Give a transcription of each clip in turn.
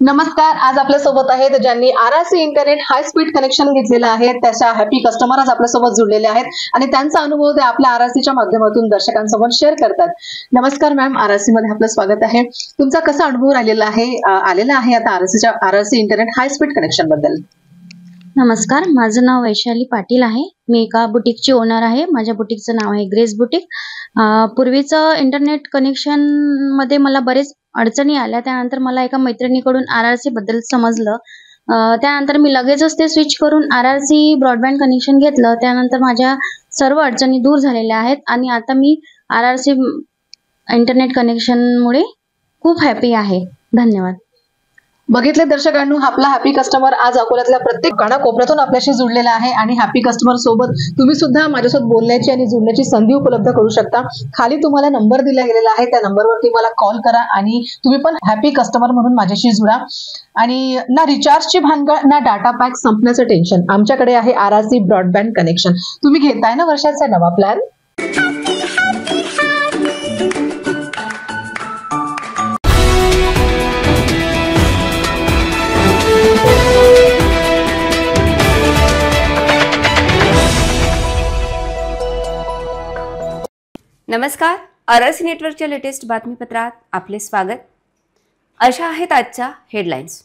नमस्कार. आज आपल्या सोबत आहेत ज्यांनी RRC internet high speed connection घेतलेलं आहे, त्याच्या हॅपी कस्टमर आज आपल्या सोबत जुळलेले आहेत आणि त्यांचा अनुभव ते आपल्या आरआरसीच्या माध्यमातून दर्शकांसोबत शेअर करतात. नमस्कार मॅम, आरआरसी मध्ये आपलं स्वागत आहे. तुमचा कसा अनुभव आलेला आहे आता RRC internet high speed connection बद्दल? नमस्कार, माझं नाव वैशाली पाटील आहे. मी एका बुटीकची ओनर आहे. माझ्या बुटीकचं नाव आहे ग्रेस बुटीक. पूर्वीचं इंटरनेट कनेक्शन मध्ये मला बरेच अडचणी आल्या. त्यानंतर मला एका मैत्रिणीकडून आरआरसी बद्दल समजलं. त्यानंतर मी लगेचच ते स्विच करून आरआरसी ब्रॉडबँड कनेक्शन घेतलं. त्यानंतर माझ्या सर्व अडचणी दूर झालेल्या आहेत आणि आता मी आरआरसी इंटरनेट कनेक्शनमुळे खूप हॅपी आहे. धन्यवाद. बघितले दर्शकांनो, आपला हॅपी कस्टमर आज अकोल्यातल्या प्रत्येक कानाकोपऱ्यातून आपल्याशी जुळलेला आहे आणि हॅपी कस्टमर सोबत तुम्ही सुद्धा माझ्यासोबत बोलण्याची आणि जुळण्याची संधी उपलब्ध करू शकता. खाली तुम्हाला नंबर दिला गेलेला आहे, त्या नंबरवरती मला कॉल करा आणि तुम्ही पण हॅपी कस्टमर म्हणून माझ्याशी जुळा. आणि ना रिचार्जची भानगड ना डाटा पॅक संपण्याचं टेन्शन. आमच्याकडे आहे आरआरसी ब्रॉडबँड कनेक्शन. तुम्ही घेताय ना वर्षाचा नवा प्लॅन? नमस्कार. आरआरसी नेटवर्कच्या लेटेस्ट बातमीपत्रात आपले स्वागत. अशा आहेत आजच्या हेडलाईन्स.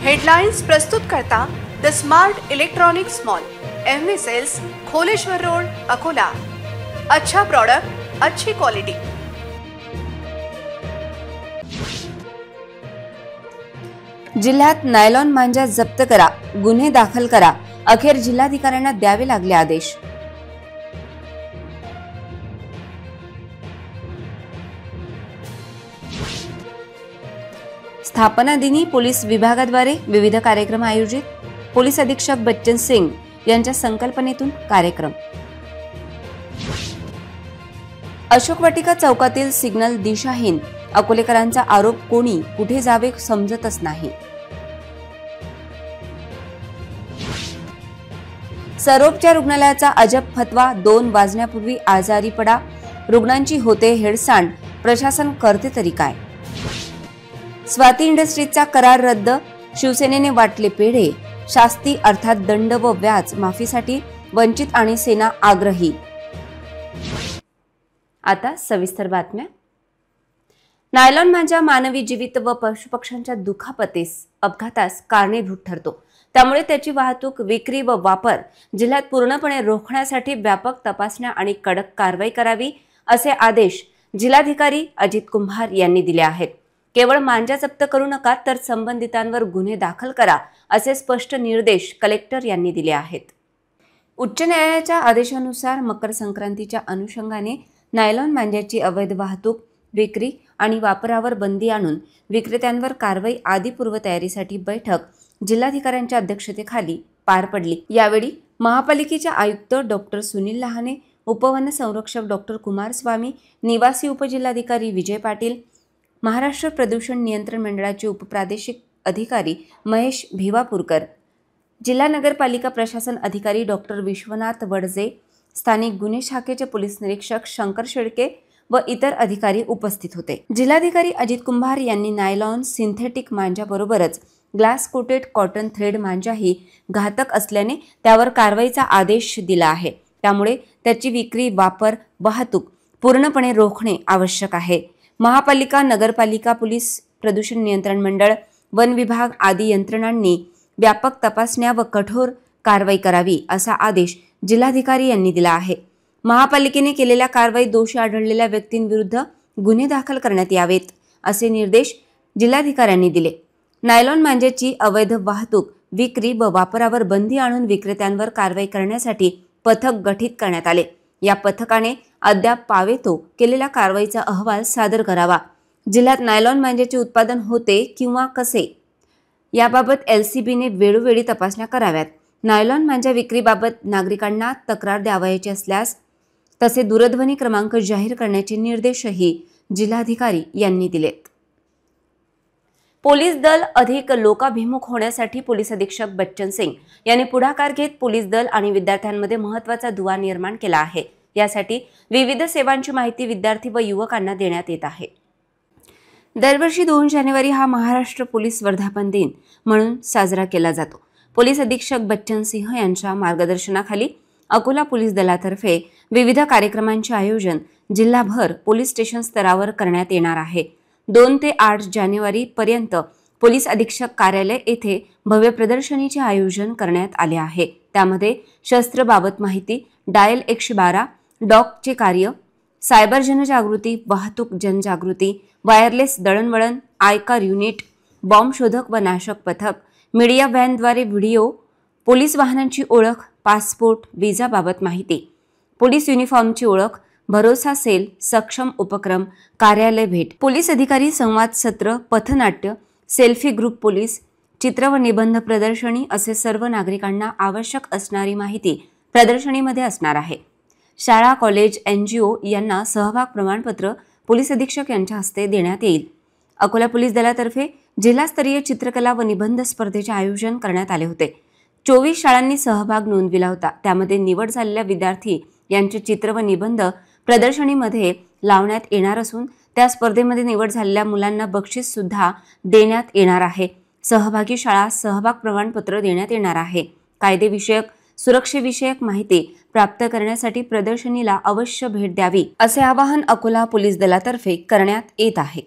हेडलाइंस प्रस्तुत करता the smart electronics mall, MV sales, Kholeshwar road, Akola. अच्छा प्रोडक्ट, अच्छी क्वालिटी. जिल्ह्यात नायलॉन मांजा जप्त करा, गुन्हे दाखल करा. अखेर जिल्हाधिकाऱ्यांना द्यावे लागले आदेश. स्थापना दिनी पोलीस विभागाद्वारे विविध कार्यक्रम आयोजित. पोलीस अधीक्षक बच्चन सिंग यांच्या संकल्पनेतून कार्यक्रम. अशोक वाटिका चौकातील सिग्नल दिशाहीन. अकोलेकरांचा आरोप, कोणी कुठे जावे समजतच नाही. सरोपच्या रुग्णालयाचा अजब फतवा. 2 वाजण्यापूर्वी आजारी पडा, रुग्णांची होते हेळसांड. प्रशासन करते तरी काय? स्वाती इंडस्ट्रीजचा करार रद्द. शिवसेनेने वाटले पेढे. शास्ती अर्थात दंड व व्याज माफीसाठी वंचित आणि सेना आग्रही. आता सविस्तर बातम्या. नायलॉन मांजा मानवी जीवित व पशुपक्ष्यांच्या दुखापतीस, अपघातास कारणीभूत ठरतो. त्यामुळे त्याची वाहतूक, विक्री व वापर जिल्ह्यात पूर्णपणे रोखण्यासाठी व्यापक तपासण्या आणि कडक कारवाई करावी, असे आदेश जिल्हाधिकारी अजित कुंभार यांनी दिले आहेत. केवळ मांजा जप्त करू नका, तर संबंधितांवर गुन्हे दाखल करा, असे स्पष्ट निर्देश कलेक्टर यांनी दिले आहेत. उच्च न्यायालयाच्या आदेशानुसार मकर संक्रांतीच्या अनुषंगाने नायलॉन मांजाची अवैध वाहतूक, विक्री आणि वापरावर बंदी आणून विक्रेत्यांवर कारवाई आदी पूर्वतयारीसाठी बैठक जिल्हाधिकाऱ्यांच्या अध्यक्षतेखाली पार पडली. यावेळी महापालिकेचे आयुक्त डॉक्टर सुनील लहाने, उपवन संरक्षक डॉक्टर कुमारस्वामी, निवासी उपजिल्हाधिकारी विजय पाटील, महाराष्ट्र प्रदूषण नियंत्रण मंडळाचे उपप्रादेशिक अधिकारी महेश भिवापूरकर, जिल्हा नगरपालिका प्रशासन अधिकारी डॉक्टर विश्वनाथ वडजे, स्थानिक गुन्हे शाखेचे पोलीस निरीक्षक शंकर शेळके व इतर अधिकारी उपस्थित होते. जिल्हाधिकारी अजित कुंभार यांनी नायलॉन सिंथेटिक मांजाबरोबरच ग्लास कोटेड कॉटन थ्रेड मांजाही घातक असल्याने त्यावर कारवाईचा आदेश दिला आहे. त्यामुळे त्याची विक्री, वापर, वाहतूक पूर्णपणे रोखणे आवश्यक आहे. महापालिका, नगरपालिका, पोलीस, प्रदूषण नियंत्रण मंडळ, वन विभाग आदी यंत्रणांनी व्यापक तपासण्या व कठोर कारवाई करावी, असा आदेश जिल्हाधिकारी यांनी दिला आहे. महापालिकेने केलेल्या कारवाईत दोषी आढळलेल्या व्यक्तींविरुद्ध गुन्हे दाखल करण्यात यावेत, असे निर्देश जिल्हाधिकाऱ्यांनी दिले. नायलॉन मांजाची अवैध वाहतूक, विक्री व वापरावर बंदी आणून विक्रेत्यांवर कारवाई करण्यासाठी पथक गठीत करण्यात आले. या पथकाने अद्याप पावेतो केलेल्या कारवाईचा अहवाल सादर करावा. जिल्ह्यात नायलॉन मांजाचे उत्पादन होते किंवा कसे, याबाबत LCBने वेळोवेळी तपासण्या कराव्यात. नायलॉन मांजा विक्रीबाबत नागरिकांना तक्रार द्यावयाची असल्यास तसे दूरध्वनी क्रमांक जाहीर करण्याचे निर्देशही जिल्हाधिकारी यांनी दिलेत. पोलीस दल अधिक लोकाभिमुख होण्यासाठी पोलीस अधीक्षक बच्चन सिंग यांनी पुढाकार घेत पोलीस दल आणि विद्यार्थ्यांमध्ये महत्त्वाचा दुवा निर्माण केला आहे. यासाठी विविध सेवांची माहिती विद्यार्थी व युवकांना देण्यात येत आहे. दरवर्षी 2 जानेवारी हा महाराष्ट्र पोलीस वर्धापन दिन म्हणून साजरा केला जातो. पोलीस अधीक्षक बच्चन सिंह यांच्या मार्गदर्शनाखाली अकोला पोलीस दलातर्फे विविध कार्यक्रमांचे आयोजन जिल्हाभर पोलीस स्टेशन स्तरावर करण्यात येणार आहे. 2 ते 8 जानेवारी पर्यंत पोलीस अधीक्षक कार्यालय येथे भव्य प्रदर्शनीचे आयोजन करण्यात आले आहे. त्यामध्ये शस्त्रबाबत माहिती, डायल 112, डॉगचे कार्य, सायबर जनजागृती, वाहतूक जनजागृती, वायरलेस दळणवळण, आयकार युनिट, बॉम्ब शोधक व नाशक पथक, मीडिया व्हॅनद्वारे व्हिडिओ, पोलीस वाहनांची ओळख, पासपोर्ट, विजाबाबत माहिती, पोलीस युनिफॉर्मची ओळख, भरोसा सेल, सक्षम उपक्रम, कार्यालय भेट, पोलीस अधिकारी संवाद सत्र, पथनाट्य, सेल्फी ग्रुप पोलीस, चित्र व निबंध प्रदर्शनी असे सर्व नागरिकांना आवश्यक असणारी माहिती प्रदर्शनीमध्ये असणार आहे. शाळा, कॉलेज, NGO यांना सहभाग प्रमाणपत्र पोलीस अधीक्षक यांच्या हस्ते देण्यात येईल. अकोला पोलीस दलातर्फे जिल्हास्तरीय चित्रकला व निबंध स्पर्धेचे आयोजन करण्यात आले होते. 24 शाळांनी सहभाग नोंदविला होता. त्यामध्ये निवड झालेल्या विद्यार्थी यांचे चित्र व निबंध प्रदर्शनीमध्ये लावण्यात येणार असून त्या स्पर्धेमध्ये निवड झालेल्या मुलांना बक्षीस सुद्धा देण्यात येणार आहे. सहभागी शाळा सहभाग प्रमाणपत्र देण्यात येणार आहे. कायदेविषयक, सुरक्षेविषयक माहिती प्राप्त करण्यासाठी प्रदर्शनीला अवश्य भेट द्यावी असे आवाहन अकोला पोलीस दलातर्फे करण्यात येत आहे.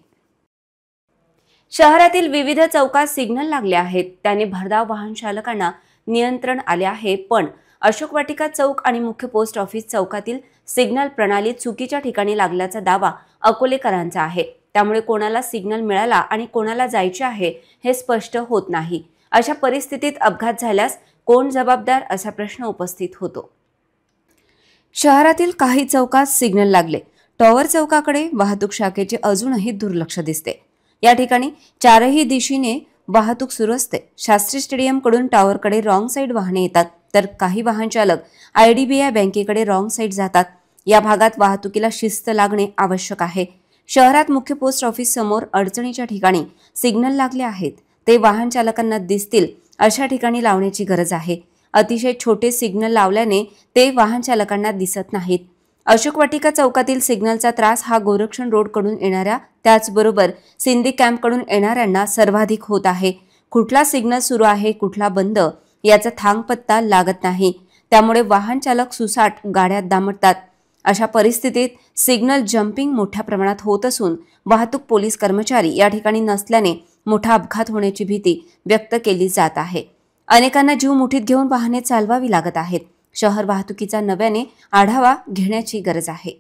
शहरातील विविध चौकात सिग्नल लागले आहेत. त्याने भरधाव वाहन चालकांना नियंत्रण आले आहे. पण अशोक वाटिका चौक आणि मुख्य पोस्ट ऑफिस चौकातील सिग्नल प्रणाली चुकीच्या ठिकाणी लागल्याचा दावा अकोलेकरांचा आहे. त्यामुळे कोणाला सिग्नल मिळाला आणि कोणाला जायचे आहे हे स्पष्ट होत नाही. अशा परिस्थितीत अपघात झाल्यास कोण जबाबदार असा प्रश्न उपस्थित होतो. शहरातील काही चौकात सिग्नल लागले. टॉवर चौकाकडे वाहतूक शाखेचे अजूनही दुर्लक्ष दिसते. या ठिकाणी चारही दिशेने वाहतूक सुरू असते. शास्त्री स्टेडियमकडून टॉवरकडे रॉंग साईड वाहने येतात, तर काही वाहन चालक IDBI बँकेकडे रॉंग साईड जातात. या भागात वाहतुकीला शिस्त लागणे आवश्यक आहे. शहरात मुख्य पोस्ट ऑफिस समोर अडचणीच्या ठिकाणी सिग्नल लागले आहेत. ते वाहन चालकांना दिसतील अशा ठिकाणी लावण्याची गरज आहे. अतिशय छोटे सिग्नल लावल्याने ते वाहन चालकांना दिसत नाहीत. अशोक वाटिका चौकातील सिग्नलचा त्रास हा गोरक्षण रोडकडून येणाऱ्या त्याचबरोबर सिंधी कॅम्पकडून येणाऱ्यांना सर्वाधिक होत आहे. कुठला सिग्नल सुरू आहे, कुठला बंद याचा थांगपत्ता लागत नाही. त्यामुळे वाहन चालक सुसाट गाड्यात दामटतात. अशा परिस्थितीत सिग्नल जम्पिंग मोठ्या प्रमाणात होत असून वाहतूक पोलीस कर्मचारी या ठिकाणी नसल्याने मोठा अपघात होण्याची भीती व्यक्त केली जात आहे. अनेकांना जीव मुठीत घेऊन वाहने चालवावी लागत आहेत. शहर वाहतुकीचा नव्याने आढावा घेण्याची गरज आहे.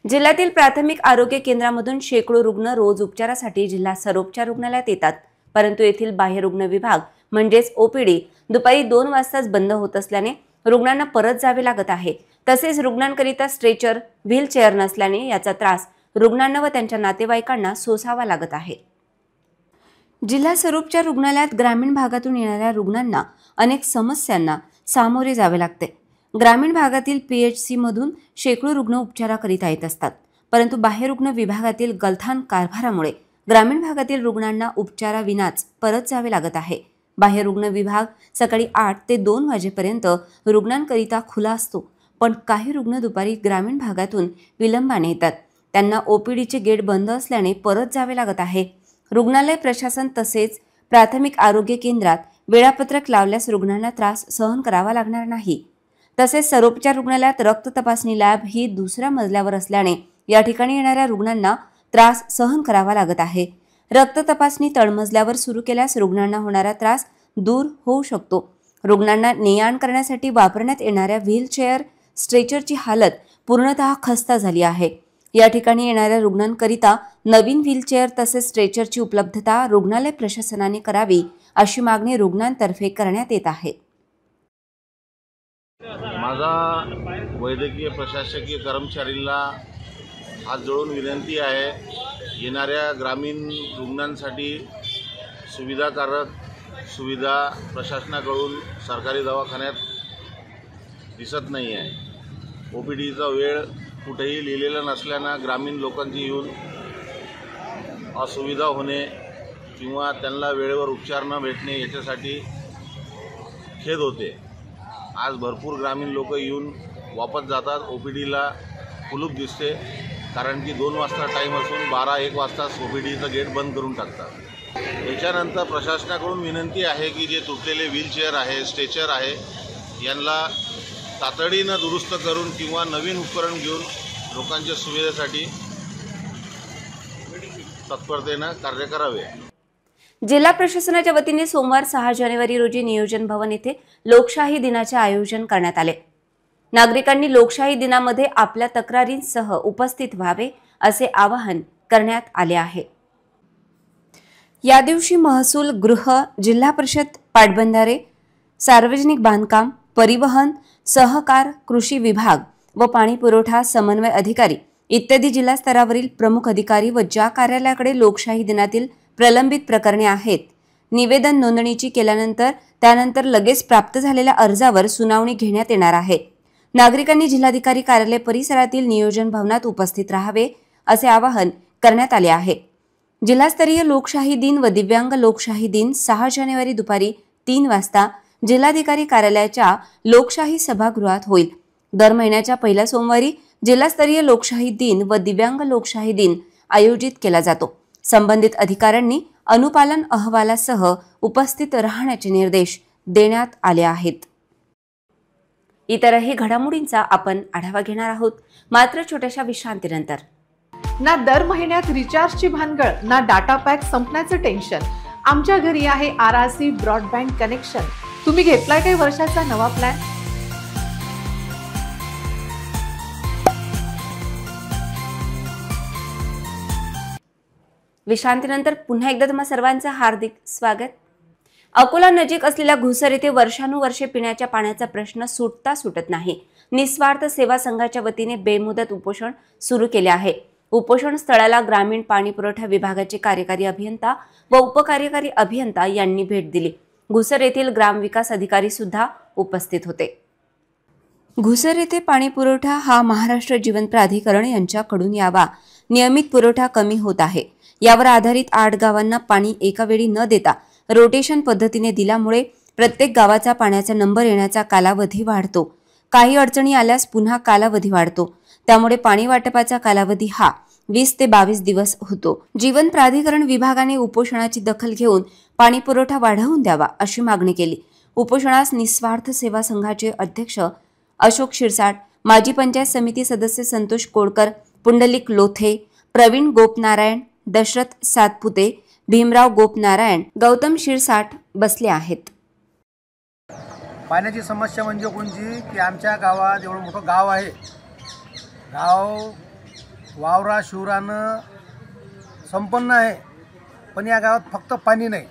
जिल्ह्यातील प्राथमिक आरोग्य केंद्रामधून शेकडो रुग्ण रोज उपचारासाठी जिल्हा सर्वोपचार रुग्णालयात येतात. परंतु येथील बाह्य रुग्ण विभाग म्हणजेच OPD दुपारी 2 वाजताच बंद होत असल्याने रुग्णांना परत जावे लागत आहे. तसेच रुग्णांकरिता स्ट्रेचर, व्हीलचेअर नसल्याने याचा त्रास रुग्णांना व त्यांच्या नातेवाईकांना सोसावा लागत आहे. जिल्हा सर्वोपचार रुग्णालयात ग्रामीण भागातून येणाऱ्या रुग्णांना अनेक समस्यांना सामोरे जावे लागते. ग्रामीण भागातील PHC मधून शेकडो रुग्ण उपचाराकरिता येत असतात. परंतु बाह्य रुग्ण विभागातील गलथान कारभारामुळे ग्रामीण भागातील रुग्णांना उपचाराविनाच परत जावे लागत आहे. बाह्य रुग्ण विभाग सकाळी 8 ते 2 वाजेपर्यंत रुग्णांकरिता खुला असतो. पण काही रुग्ण दुपारी ग्रामीण भागातून विलंबाने येतात. त्यांना OPDचे गेट बंद असल्याने परत जावे लागत आहे. रुग्णालय प्रशासन तसेच प्राथमिक आरोग्य केंद्रात वेळापत्रक लावल्यास रुग्णांना त्रास सहन करावा लागणार नाही. तसेच सर्वोपचार रुग्णालयात रक्त तपासणी लॅब ही दुसऱ्या मजल्यावर असल्याने या ठिकाणी येणाऱ्या रुग्णांना त्रास सहन करावा लागत आहे. रक्त तपासणी तळमजल्यावर सुरू केल्यास रुग्णांना होणारा त्रास दूर होऊ शकतो. रुग्णांना ने-आण करण्यासाठी वापरण्यात येणाऱ्या व्हीलचेअर, स्ट्रेचरची हालत पूर्णतः खस्ता झाली आहे. या ठिकाणी येणाऱ्या रुग्णांकरिता नवीन व्हीलचेअर तसेच स्ट्रेचरची उपलब्धता रुग्णालय प्रशासनाने करावी अशी मागणी रुग्णांतर्फे करण्यात येत आहे. माझा वैद्यकीय प्रशासकीय कर्मचारीला हात जोडून विनंती आहे, येणाऱ्या ग्रामीण रुग्णांसाठी सुविधाकारक सुविधा प्रशासनाकडून सरकारी दवाखान्यात दिसत नाही आहे. OPDचा वेळ कुठेही लिहिलेला नसल्यानं ग्रामीण लोकांची येऊन असुविधा होणे किंवा त्यांना वेळेवर उपचार न भेटणे याच्यासाठी खेद होते. आज भरपूर ग्रामीण लोक येऊन वापस जातात. OPDला कुलूप दिसते. कारण की 2 वाजता टाईम असून 12-1 वाजता OPDचं गेट बंद करून टाकतात. याच्यानंतर प्रशासनाकडून विनंती आहे की जे तुटलेले व्हीलचेअर आहे, स्ट्रेचर आहे, यांना तातडीनं दुरुस्त करून किंवा नवीन उपकरण घेऊन लोकांच्या सुविधेसाठी तत्परतेनं कार्य करावे. जिल्हा प्रशासनाच्या वतीने सोमवार 6 जानेवारी रोजी नियोजन भवन येथे लोकशाही दिनाचे आयोजन करण्यात आले. नागरिकांनी लोकशाही दिनामध्ये आपल्या तक्रारींसह उपस्थित व्हावे असे आवाहन करण्यात आले आहे. या दिवशी महसूल, गृह, जिल्हा परिषद, पाटबंधारे, सार्वजनिक बांधकाम, परिवहन, सहकार, कृषी विभाग व पाणी पुरवठा समन्वय अधिकारी इत्यादी जिल्हा स्तरावरील प्रमुख अधिकारी व ज्या कार्यालयाकडे लोकशाही दिनातील प्रलंबित प्रकरणे आहेत, निवेदन नोंदणीची केल्यानंतर त्यानंतर लगेच प्राप्त झालेल्या अर्जावर सुनावणी घेण्यात येणार आहे. नागरिकांनी जिल्हाधिकारी कार्यालय परिसरातील नियोजन भवनात उपस्थित राहावे असे आवाहन करण्यात आले आहे. जिल्हास्तरीय लोकशाही दिन व दिव्यांग लोकशाही दिन 6 जानेवारी दुपारी 3 वाजता जिल्हाधिकारी कार्यालयाच्या लोकशाही सभागृहात होईल. दर महिन्याच्या पहिल्या सोमवारी जिल्हास्तरीय लोकशाही दिन व दिव्यांग लोकशाही दिन आयोजित केला जातो. संबंधित अधिकाऱ्यांनी अनुपालन अहवालासह उपस्थित राहण्याचे निर्देश देण्यात आले आहेत. इतरही घडामोडींचा आपण आढावा घेणार आहोत, मात्र छोट्याशा विश्रांतीनंतर. ना दर महिन्यात रिचार्जची भानगड, ना डाटा पॅक संपण्याचं टेन्शन. आमच्या घरी आहे RRC ब्रॉडबँड कनेक्शन. तुम्ही घेतलाय काही वर्षाचा नवा प्लॅन? विश्रांतीनंतर पुन्हा एकदा तुम्हा सर्वांचं हार्दिक स्वागत. अकोला नजीक असलेल्या घुसर येथे वर्षानुवर्षे पिण्याच्या पाण्याचा प्रश्न सुटत नाही. निस्वार्थ सेवा संघाच्या वतीने बेमुदत उपोषण सुरू केले आहे. उपोषण स्थळाला ग्रामीण पाणी पुरवठा विभागाचे कार्यकारी अभियंता व उपकार्यकारी अभियंता यांनी भेट दिली. घुसर येथील ग्रामविकास अधिकारी सुद्धा उपस्थित होते. घुसर येथे पाणी पुरवठा हा महाराष्ट्र जीवन प्राधिकरण यांच्याकडून यावा. नियमित पुरवठा कमी होत आहे. यावर आधारित 8 गावांना पाणी एका वेळी न देता रोटेशन पद्धतीने दिल्यामुळे प्रत्येक गावाचा पाण्याचा नंबर येण्याचा कालावधी वाढतो. काही अडचणी आल्यास पुन्हा कालावधी वाढतो. त्यामुळे पाणी वाटपाचा कालावधी हा 20 ते 22 दिवस होतो. जीवन प्राधिकरण विभागाने उपोषणाची दखल घेऊन पाणी पुरवठा वाढवून द्यावा अशी मागणी केली. उपोषणास निस्वार्थ सेवा संघाचे अध्यक्ष अशोक शिरसाट, माजी पंचायत समिती सदस्य संतोष कोडकर, पुंडलिक लोथे, प्रवीण गोपनारायण, दशरथ सातपुते, भीमराव गोपनारायण, गौतम शिरसाट बसले आहेत. पाण्याची समस्या म्हणजे कोणती की आमच्या गावात एवढं मोठं गाव आहे. गाव वावरा शिवरानं संपन्न आहे, पण या गावात फक्त पाणी नाही.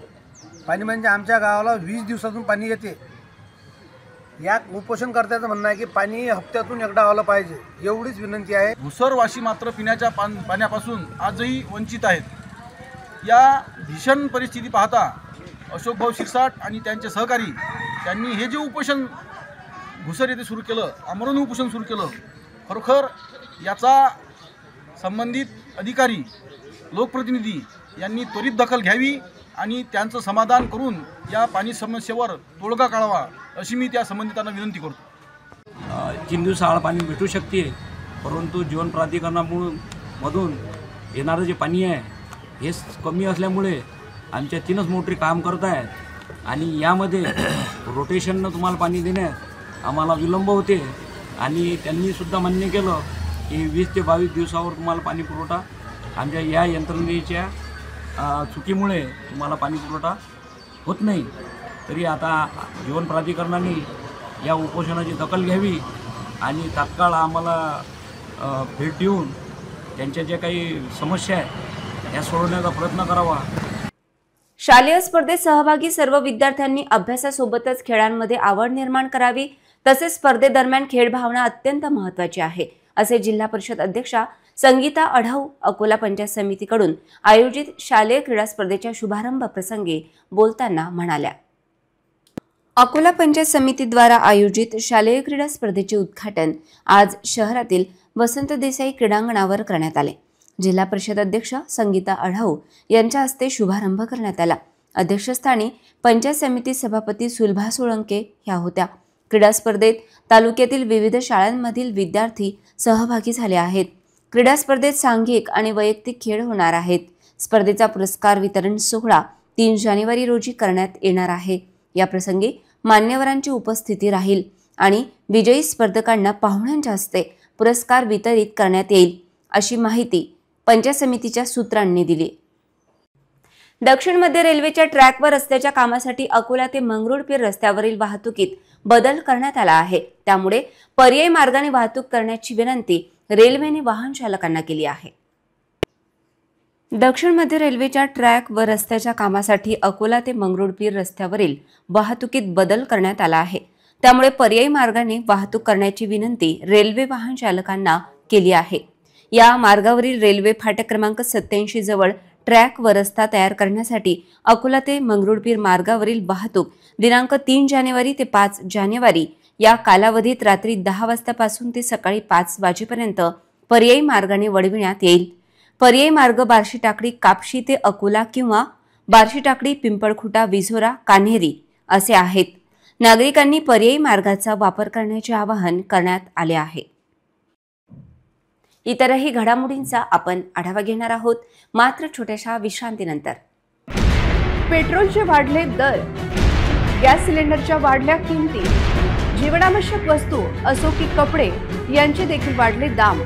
पाणी म्हणजे आमच्या गावाला 20 दिवसातून पाणी येते. या उपोषणकर्त्याचं म्हणणं आहे की पाणी हप्त्यातून एकदा आलं पाहिजे, एवढीच विनंती आहे. घुसरवासी मात्र पिण्याच्या पाण्यापासून आजही वंचित आहेत. या भीषण परिस्थिती पाहता अशोकभाऊ शिरसाट आणि त्यांचे सहकारी त्यांनी हे जे उपोषण घुसर येथे सुरू केलं, आमरण उपोषण सुरू केलं, खरोखर याचा संबंधित अधिकारी, लोकप्रतिनिधी यांनी त्वरित दखल घ्यावी आणि त्यांचं समाधान करून या पाणी समस्येवर तोडगा काढावा अशी मी त्या संबंधितांना विनंती करतो. 3 दिवस आड पाणी भेटू शकते, परंतु जीवन प्राधिकरणामधून येणारं जे पाणी आहे हे कमी असल्यामुळे आमच्या 3च मोटरी काम करत आहेत आणि यामध्ये रोटेशननं तुम्हाला पाणी देण्यात आम्हाला विलंब होते. आणि त्यांनीसुद्धा मान्य केलं की 20 ते 22 दिवसावर तुम्हाला पाणी पुरवठा, आमच्या या यंत्रणेच्या चुकीमुळे तुम्हाला पाणी पुरवठा होत नाही. तरी आता जीवन प्राधिकरणाने या उपोषणाची दखल घ्यावी आणि तात्काळ आम्हाला भेट देऊन त्यांच्या ज्या काही समस्या आहेत या सोडवण्याचा प्रयत्न करावा. शालेय स्पर्धेत सहभागी सर्व विद्यार्थ्यांनी अभ्यासासोबतच खेळांमध्ये आवड निर्माण करावी. तसेच स्पर्धेदरम्यान खेळ भावना अत्यंत महत्त्वाची आहे असे जिल्हा परिषद अध्यक्षा संगीता अढाऊ अकोला पंचायत समितीकडून आयोजित शालेय क्रीडा स्पर्धेच्या शुभारंभ प्रसंगी बोलताना म्हणाल्या. अकोला पंचायत समितीद्वारा आयोजित शालेय क्रीडा स्पर्धेचे उद्घाटन आज शहरातील वसंत देसाई क्रीडांगणावर करण्यात आले. जिल्हा परिषद अध्यक्ष संगीता अढाऊ यांच्या हस्ते शुभारंभ करण्यात आला. अध्यक्षस्थानी पंचायत समिती सभापती सुलभा सोळंके ह्या होत्या. क्रीडा स्पर्धेत तालुक्यातील विविध शाळांमधील विद्यार्थी सहभागी झाले आहेत. क्रीडा स्पर्धेत सांघिक आणि वैयक्तिक खेळ होणार आहेत. स्पर्धेचा पुरस्कार वितरण सोहळा 3 जानेवारी रोजी करण्यात येणार आहे. या प्रसंगी मान्यवरांची उपस्थिती राहील आणि विजयी स्पर्धकांना पाहुण्यांच्या हस्ते पुरस्कार वितरित करण्यात येईल, अशी माहिती पंचायत समितीच्या सूत्रांनी दिली. दक्षिण मध्य रेल्वेच्या ट्रॅकवर रस्त्याच्या कामासाठी अकोला ते मंगरुळपीर रस्त्यावरील वाहतुकीत बदल करण्यात आला आहे. त्यामुळे पर्यायी मार्गाने वाहतूक करण्याची विनंती रेल्वेने वाहन चालकांना केली आहे. दक्षिण मध्य रेल्वेच्या ट्रॅक व रस्त्याच्या कामासाठी अकोला ते मंगरुळपीर रस्त्यावरील वाहतुकीत बदल करण्यात आला आहे. त्यामुळे पर्यायी मार्गाने वाहतूक करण्याची विनंती रेल्वे वाहन चालकांना केली आहे. या मार्गावरील रेल्वे फाटक क्रमांक 87 जवळ ट्रॅक व रस्ता तयार करण्यासाठी अकोला ते मंगरुळपीर मार्गावरील वाहतूक दिनांक 3 जानेवारी ते 5 जानेवारी या कालावधीत रात्री 10 वाजतापासून ते सकाळी 5 वाजेपर्यंत पर्यायी मार्गाने वळविण्यात येईल. पर्यायी मार्ग बार्शी टाकळी कापशी ते अकोला किंवा बार्शी टाकळी पिंपळखुटा विझोरा कान्हेरी असे आहेत. नागरिकांनी पर्यायी मार्गाचा वापर करण्याचे आवाहन करण्यात आले आहे. इतरही घडामोडींचा आपण आढावा घेणार आहोत, मात्र छोट्याशा विश्रांतीनंतर. पेट्रोलचे वाढले दर, गॅस सिलेंडरच्या वाढल्या किमती, जीवनावश्यक वस्तू असो की कपडे यांचे देखील वाढले दाम.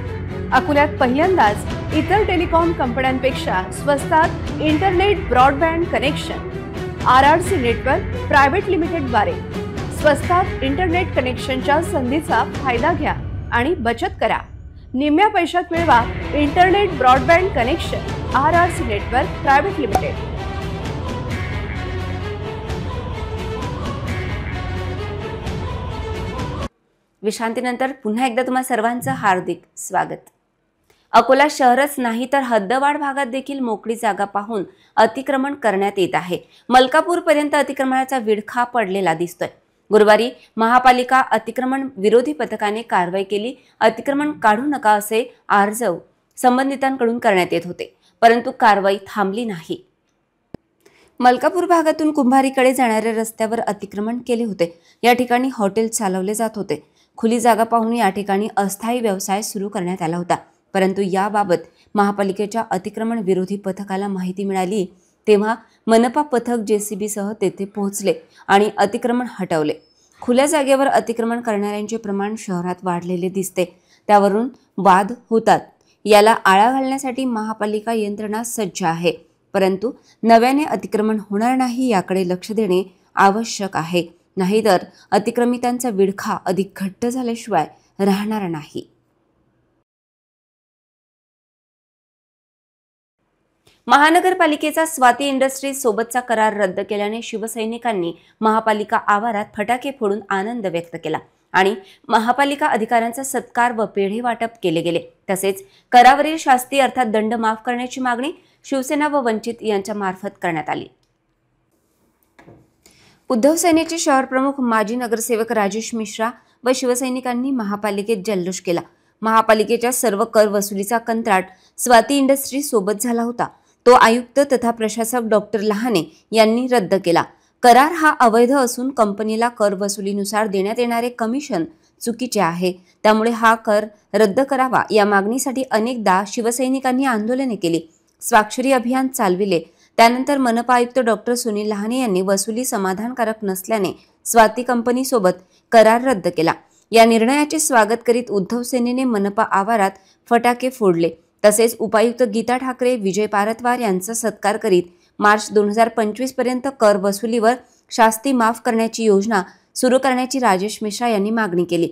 अकोल्यात पहिल्यांदाच इतर टेलिकॉम कंपन्यांपेक्षा स्वस्तात internet broadband connection RRC network private लिमिटेडद्वारे स्वस्तात इंटरनेट कनेक्शनच्या संधीचा फायदा घ्या आणि बचत करा. निम्म्या पैशात मिळवा internet broadband connection RRC network private limited. विश्रांतीनंतर पुन्हा एकदा तुम्हा सर्वांचं हार्दिक स्वागत. अकोला शहरच नाही तर हद्दवाढ भागात देखील मोकळी जागा पाहून अतिक्रमण करण्यात येत आहे. मलकापूर पर्यंत अतिक्रमणाचा विळखा पडलेला दिसतोय. गुरुवारी महापालिका अतिक्रमण विरोधी पथकाने कारवाई केली. अतिक्रमण काढू नका असे आर्जव संबंधितांकडून करण्यात येत होते, परंतु कारवाई थांबली नाही. मलकापूर भागातून कुंभारीकडे जाणाऱ्या रस्त्यावर अतिक्रमण केले होते. या ठिकाणी हॉटेल चालवले जात होते. खुली जागा पाहून या ठिकाणी अस्थायी व्यवसाय सुरू करण्यात आला होता, परंतु याबाबत महापालिकेच्या अतिक्रमण विरोधी पथकाला माहिती मिळाली तेव्हा मनपा पथक JCB सह तेथे पोहोचले आणि अतिक्रमण हटवले. खुल्या जागेवर अतिक्रमण करणाऱ्यांचे प्रमाण शहरात वाढलेले दिसते, त्यावरून वाद होतात. याला आळा घालण्यासाठी महापालिका यंत्रणा सज्ज आहे, परंतु नव्याने अतिक्रमण होणार नाही याकडे लक्ष देणे आवश्यक आहे. नाहीतर अतिक्रमितांचा विळखा अधिक घट्ट झाल्याशिवाय राहणार नाही. महानगरपालिकेचा स्वाती इंडस्ट्रीज सोबतचा करार रद्द केल्याने शिवसैनिकांनी महापालिका आवारात फटाके फोडून आनंद व्यक्त केला आणि महापालिका अधिकाऱ्यांचा सत्कार व पेढे वाटप केले गेले. तसेच करावरील शास्ती अर्थात दंड माफ करण्याची मागणी शिवसेना व वंचित यांच्या मार्फत करण्यात आली. उद्धव सेनेचे शहर प्रमुख माजी नगरसेवक राजेश मिश्रा व शिवसैनिकांनी महापालिकेत जल्लोष केला. महापालिकेच्या सर्व कर वसुलीचा कंत्राट स्वाती इंडस्ट्रीज सोबत झाला होता. तो आयुक्त तथा प्रशासक डॉक्टर लहाने यांनी रद्द केला. करार हा अवैध असून कंपनीला कर वसुलीनुसार देण्यात येणारे कमिशन चुकीचे आहे. त्यामुळे हा कर रद्द करावा या मागणीसाठी अनेकदा शिवसैनिकांनी आंदोलने केली, स्वाक्षरी अभियान चालविले. त्यानंतर मनपा आयुक्त डॉक्टर सुनील लहाने यांनी वसुली समाधानकारक नसल्याने स्वाती कंपनीसोबत करार रद्द केला. या निर्णयाचे स्वागत करीत उद्धव सेनेने मनपा आवारात फटाके फोडले. तसेच उपायुक्त गीता ठाकरे, विजय पारतवार यांचा सत्कार करीत मार्च 2025 पर्यंत कर वसुलीवर शास्ती माफ करण्याची योजना सुरू करण्याची राजेश मिश्रा यांनी मागणी केली.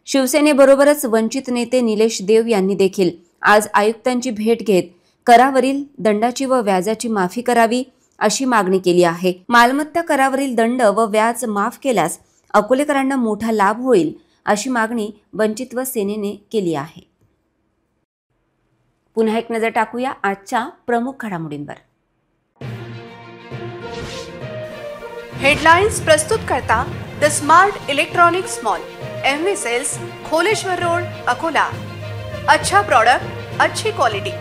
शिवसेनेबरोबरच वंचित नेते निलेश देव यांनी देखील आज आयुक्तांची भेट घेत करावरील दंडाची व व्याजाची माफी करावी अशी मागणी केली आहे. मालमत्ता करावरील दंड व व्याज माफ केल्यास अकोलेकरांना मोठा लाभ होईल अशी मागणी वंचित व सेनेने केली आहे. पुन्हा एक नजर टाकूया आजच्या प्रमुख घडामोडींवर. हेडलाइन्स प्रस्तुत करता the smart electronics mall, MV sales, Kholeshwar road, Akola. अच्छा प्रोडक्ट, अच्छी क्वालिटी.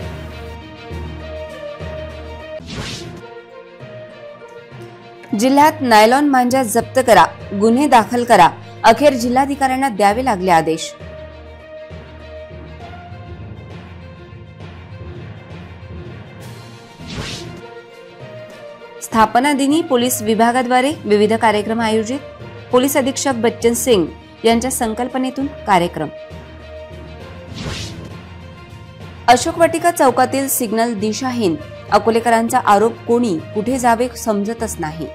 जिल्ह्यात नायलॉन मांजा जप्त करा, गुन्हे दाखल करा. अखेर जिल्हाधिकाऱ्यांना द्यावे लागले आदेश. स्थापना दिनी पोलीस विभागाद्वारे विविध कार्यक्रम आयोजित. पोलीस अधीक्षक बच्चन सिंग यांच्या संकल्पनेतून कार्यक्रम. अशोक वाटिका चौकातील सिग्नल दिशाहीन. अकोलेकरांचा आरोप, कोणी कुठे जावे समजतच नाही.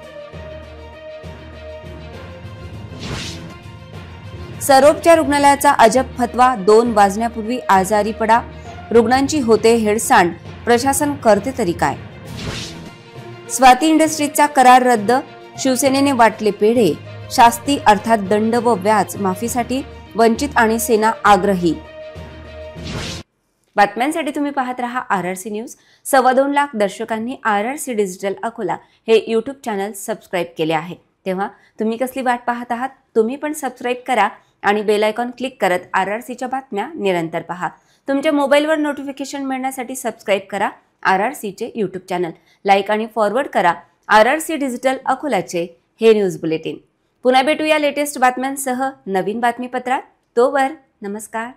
सरोपच्या रुग्णालयाचा अजब फतवा. 2 वाजण्यापूर्वी आजारी पडा. रुग्णांची होते हेळसांड. प्रशासन करते तरी काय. स्वाती इंडस्ट्रीजचा करार रद्द. शिवसेनेने वाटले पेढे. शास्ती अर्थात दंड व व्याज माफीसाठी वंचित आणि सेना आग्रही. बातम्यांसाठी तुम्ही पाहत रहा RRC न्यूज. 2.25 लाख दर्शकांनी RRC डिजिटल अकोला हे यूट्यूब चॅनल सबस्क्राईब केले आहे. तेव्हा तुम्ही कसली वाट पाहत आहात? तुम्ही पण सबस्क्राईब करा आणि बेल आयकॉन क्लिक करत RRCच्या बातम्या निरंतर पहा. तुमच्या मोबाईलवर नोटिफिकेशन मिळण्यासाठी सबस्क्राईब करा RRCचे यूट्यूब चॅनल. लाईक आणि फॉरवर्ड करा RRC डिजिटल अकोलाचे हे न्यूज बुलेटिन. पुन्हा भेटूया लेटेस्ट बातम्यांसह नवीन बातमीपत्रात. तोवर नमस्कार.